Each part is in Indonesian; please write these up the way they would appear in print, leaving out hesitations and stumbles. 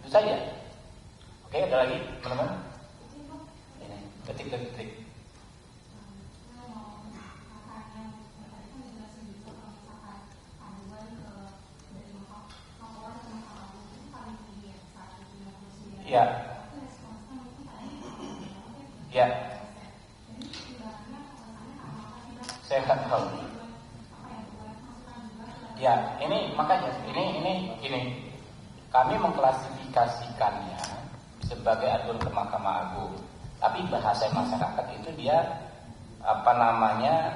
Itu saja. Oke, ada lagi teman-teman? Ini detik-detik. Ya, ya. Saya akan tahu. Ya, ini makanya ini gini. Kami mengklasifikasikannya sebagai aduan ke Mahkamah Agung. Tapi bahasa masyarakat itu dia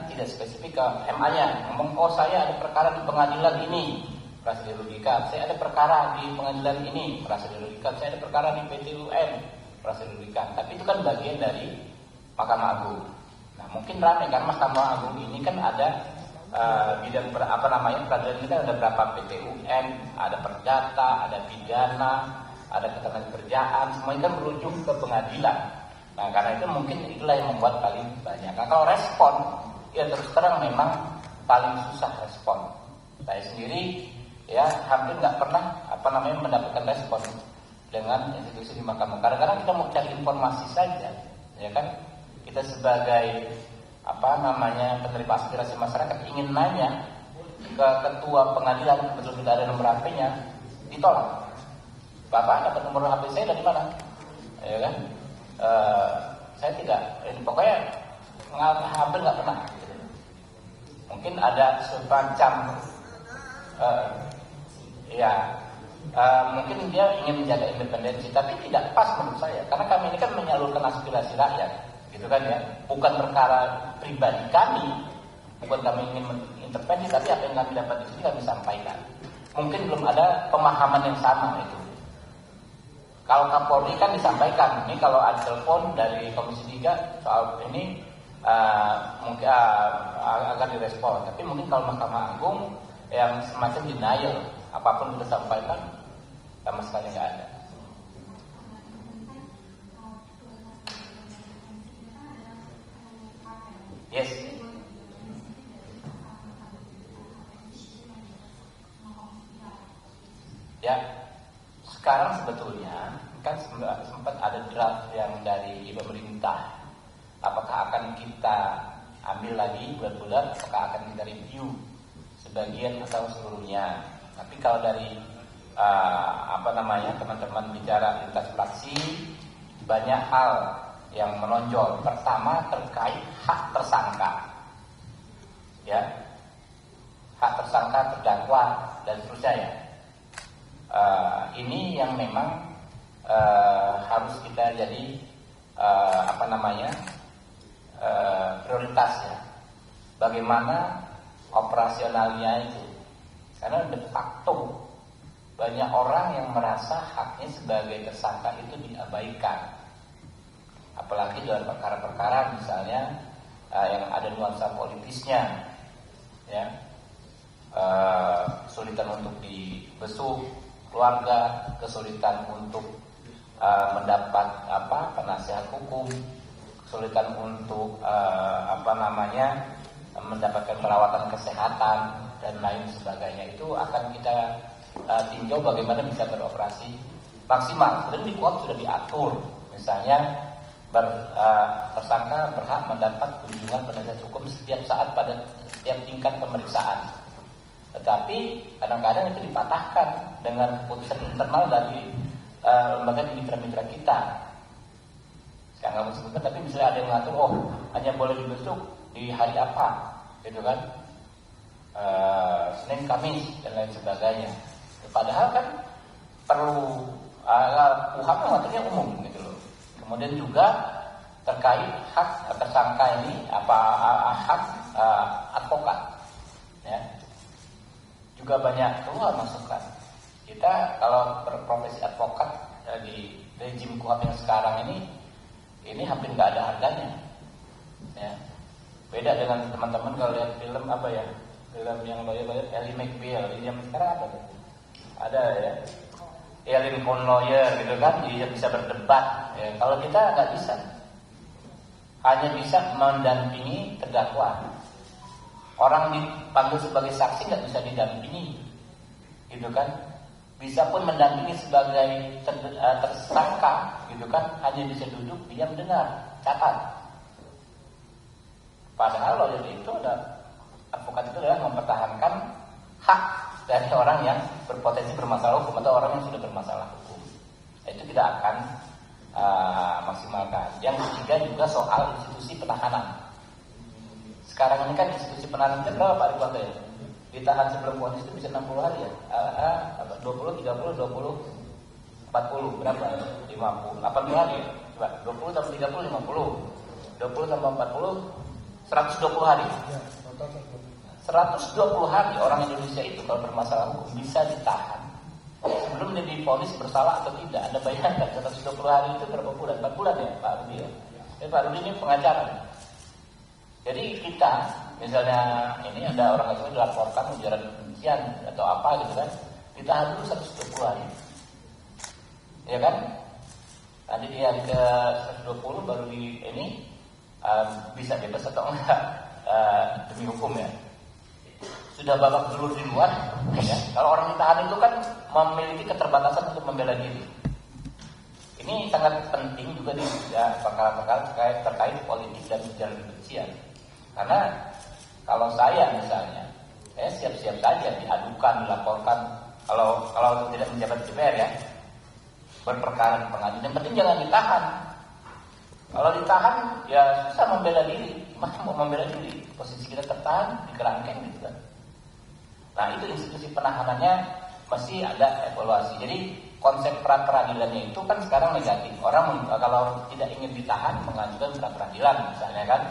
tidak spesifik ke MA-nya. Ngomong, oh saya ada perkara di pengadilan ini, merasa dirugikan. Saya ada perkara di pengadilan ini, merasa dirugikan. Saya ada perkara di PT UN, merasa dirugikan. Tapi itu kan bagian dari Mahkamah Agung. Nah, mungkin ramai karena Mahkamah Agung ini kan ada bidang peradilan kita ada berapa, PT UN, ada perdata, ada pidana, ada ketenagakerjaan, semua itu kan berujung ke pengadilan. Nah, karena itu mungkin itulah yang membuat paling banyak. Nah, kalau respon, ya terus terang memang paling susah respon. Saya sendiri ya hampir nggak pernah mendapatkan respon dengan institusi di Mahkamah. Kadang-kadang kita mau cari informasi saja, ya kan? Kita sebagai penerima aspirasi masyarakat ingin nanya ke ketua pengadilan, kebetulan tidak ada nomor HP-nya, ditolak. Bapak dapat nomor HP saya dari mana? Ya kan? Saya tidak. Pokoknya hampir nggak pernah. Mungkin ada semacam mungkin dia ingin menjaga independensi, tapi tidak pas menurut saya, karena kami ini kan menyalurkan aspirasi rakyat, gitu kan ya, bukan perkara pribadi kami, bukan kami ingin mengintervensi, tapi apa yang kami dapat di sini kami sampaikan. Mungkin belum ada pemahaman yang sama itu. Kalau Kapolri kan disampaikan, ini kalau ada telepon dari Komisi 3 soal ini mungkin akan direspon, tapi mungkin kalau Mahkamah Agung yang semacam denial, apapun kita sampaikan sama sekali nggak ada. Yes. Ya. Sekarang sebetulnya kan sempat ada draft yang dari pemerintah. Apakah akan kita ambil lagi bulat-bulat? Apakah akan kita review sebagian atau seluruhnya? Tapi kalau dari teman-teman bicara lintas fraksi, banyak hal yang menonjol. Pertama terkait hak tersangka, ya, hak tersangka, terdakwa dan seterusnya ya. Ini yang memang harus kita jadi prioritas ya. Bagaimana operasionalnya itu? Karena de facto banyak orang yang merasa haknya sebagai tersangka itu diabaikan. Apalagi dalam perkara-perkara misalnya yang ada nuansa politisnya, ya, kesulitan untuk dibesuk keluarga, kesulitan untuk mendapat penasihat hukum, kesulitan untuk mendapatkan perawatan kesehatan dan lain sebagainya. Itu akan kita tinjau bagaimana bisa beroperasi maksimal. Sudah di kuhap sudah diatur, misalnya tersangka berhak mendapat kunjungan penasihat hukum setiap saat pada setiap tingkat pemeriksaan. Tetapi kadang-kadang itu dipatahkan dengan keputusan internal dari lembaga mitra-mitra kita. Saya nggak mau sebutkan, tapi misalnya ada yang mengatur, hanya boleh dibesuk di hari apa, gitu kan, Senin, Kamis dan lain sebagainya. Padahal kan perlu kuhap mengaturnya umum, gitu loh. Kemudian juga terkait hak tersangka ini hak advokat, ya. Juga banyak keluar masukan. Kita kalau berprofesi advokat di rejim kuhap yang sekarang ini hampir nggak ada harganya, ya. Beda dengan teman-teman kalau lihat film film yang lawyer Ellie McBeal ini yang sekarang apa tuh? Ada ya, Lincoln lawyer gitu kan, dia bisa berdebat. Ya, kalau kita nggak bisa, hanya bisa mendampingi terdakwa. Orang dipanggil sebagai saksi nggak bisa didampingi, gitu kan? bisa pun mendampingi sebagai tersangka, gitu kan, hanya bisa duduk diam dengar, catat. Padahal lawyer itu advokat itu adalah mempertahankan hak dari orang yang berpotensi bermasalah hukum atau orang yang sudah bermasalah hukum. Itu tidak akan maksimalkan. Yang ketiga juga soal institusi penahanan. Sekarang ini kan institusi penahanan itu berapa Pak Rifwanto ya? Ditahan sebelum vonis itu bisa 60 hari ya? 20, 30, 20, 40 berapa? 50, 80 hari ya? Coba 20 tambah 30, 50. 20 tambah 40, 120 hari. 120 hari orang Indonesia itu kalau bermasalah hukum bisa ditahan sebelum dia divonis bersalah atau tidak. Anda bayangkan 120 hari itu berapa bulan? 4 bulan ya Pak Rudi ya? Pak Rudi ini pengacara. Jadi kita misalnya ini ada orang itu dilaporkan ujaran kebencian atau apa gitu kan, ditahan dulu 120 hari, ya kan? Nanti di hari ke 120 baru di ini bisa bebas atau enggak demi hukum ya. Sudah babak belur di luar, ya. Kalau orang ditahan itu kan memiliki keterbatasan untuk membela diri. Ini sangat penting juga di perkara-perkara terkait politik dan ujaran kebencian. Karena kalau saya misalnya, saya siap-siap saja diadukan, dilaporkan. Kalau tidak menjabat DPR ya, berperkara di pengadilan. Yang penting jangan ditahan. Kalau ditahan, ya susah membela diri. Gimana mau membela diri? Posisi kita tertahan, dikerangkeng gitu kan. Nah itu institusi penahanannya masih ada evaluasi. Jadi konsep pra-peradilannya itu kan sekarang negatif. Orang kalau tidak ingin ditahan mengajukan pra-peradilan misalnya kan.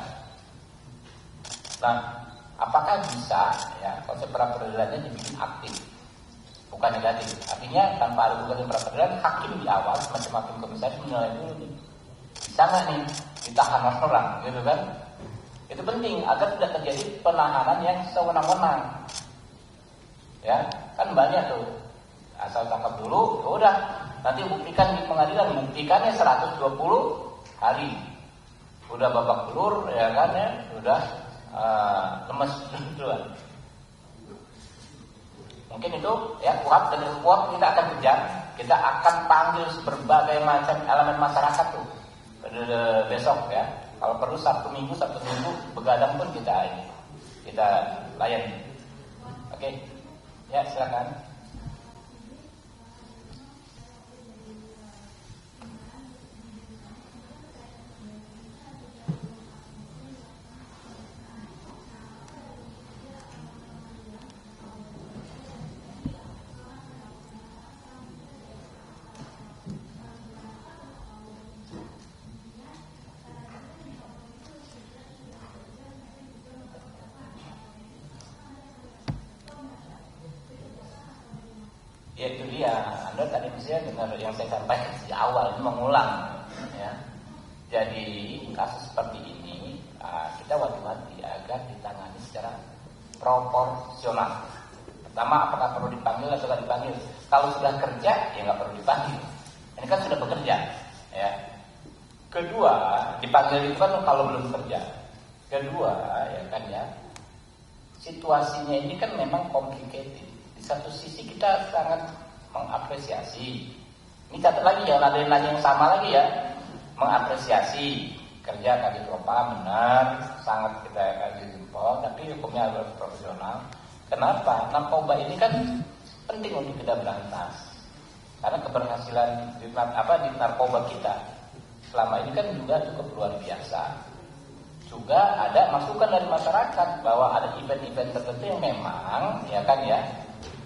Nah, apakah bisa ya konsep pra-peradilannya dibikin aktif, bukan negatif? Artinya tanpa ada gugatan pra-peradilan, hakim di awal semacam hakim komisaris menilai dulu nih, bisa nggak nih ditahan orang, gitu kan? Itu penting agar tidak terjadi penahanan yang sewenang-wenang. Ya, kan banyak tuh asal tangkap dulu, ya udah nanti buktikan di pengadilan, buktikannya 120 hari, udah babak belur ya kan ya, udah lemes duluan. Mungkin itu ya kuat dan kuat kita akan kejar, kita akan panggil berbagai macam elemen masyarakat tuh besok ya. Kalau perlu Sabtu Minggu begadang pun kita layani. Oke, ya silakan. Ya itu dia, Anda tadi misalnya dengar yang saya sampaikan sejak awal, ini mengulang ya. Jadi kasus seperti ini kita wanti-wanti agar ditangani secara proporsional. Pertama, apakah perlu dipanggil atau tidak dipanggil? Kalau sudah kerja, ya nggak perlu dipanggil. Ini kan sudah bekerja ya. Kedua, dipanggil itu kan kalau belum kerja. Kedua, ya kan ya, situasinya ini kan memang complicated. Di satu sisi kita sangat mengapresiasi. Ini catat lagi ya, ada yang sama lagi ya. Mengapresiasi kerja Kadif Propam benar, sangat kita kasih jempol, tapi hukumnya harus profesional. Kenapa? Narkoba ini kan penting untuk kita berantas. Karena keberhasilan di narkoba kita selama ini kan juga cukup luar biasa. Juga ada masukan dari masyarakat bahwa ada event-event tertentu yang memang ya kan ya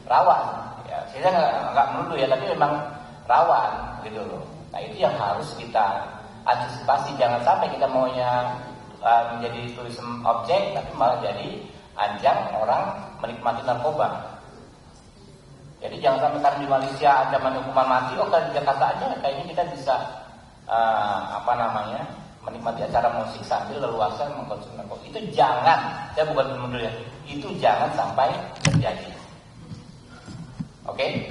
rawan, ya saya nggak menuduh ya, tapi memang rawan gitu loh. Nah itu yang harus kita antisipasi, jangan sampai kita maunya menjadi tourism objek, tapi malah jadi ajang orang menikmati narkoba. Jadi jangan sampai karena di Malaysia ancaman hukuman mati, kalau di Jakarta aja kayaknya kita bisa menikmati acara musik sambil leluasa mengkonsumsi narkoba. Itu jangan, saya bukan menuduh ya, itu jangan sampai terjadi. Oke?